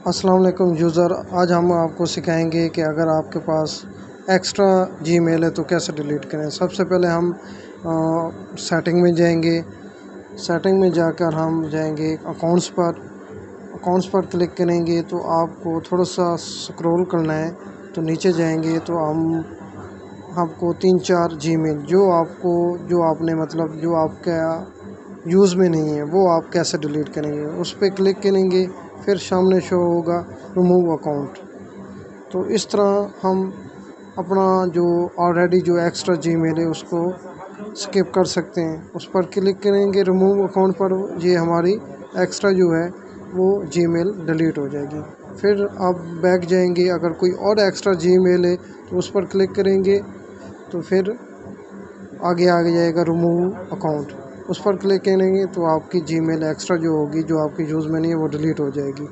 अस्सलाम वालेकुम यूज़र। आज हम आपको सिखाएंगे कि अगर आपके पास एक्स्ट्रा जीमेल है तो कैसे डिलीट करें। सबसे पहले हम सेटिंग में जाएंगे। सेटिंग में जाकर हम जाएंगे अकाउंट्स पर क्लिक करेंगे तो आपको थोड़ा सा स्क्रॉल करना है। तो नीचे जाएंगे तो आपको 3-4 जीमेल जो आपने मतलब जो आपका यूज़ में नहीं है वो आप कैसे डिलीट करेंगे, उस पर क्लिक करेंगे। फिर सामने शो होगा रिमूव अकाउंट। तो इस तरह हम अपना जो ऑलरेडी जो एक्स्ट्रा जीमेल है उसको स्किप कर सकते हैं। उस पर क्लिक करेंगे रिमूव अकाउंट पर, ये हमारी एक्स्ट्रा जो है वो जीमेल डिलीट हो जाएगी। फिर आप बैक जाएंगे, अगर कोई और एक्स्ट्रा जीमेल है तो उस पर क्लिक करेंगे तो फिर आगे जाएगा रिमूव अकाउंट। उस पर क्लिक करेंगे तो आपकी जीमेल एक्स्ट्रा जो होगी जो आपकी यूज़ में नहीं है वो डिलीट हो जाएगी।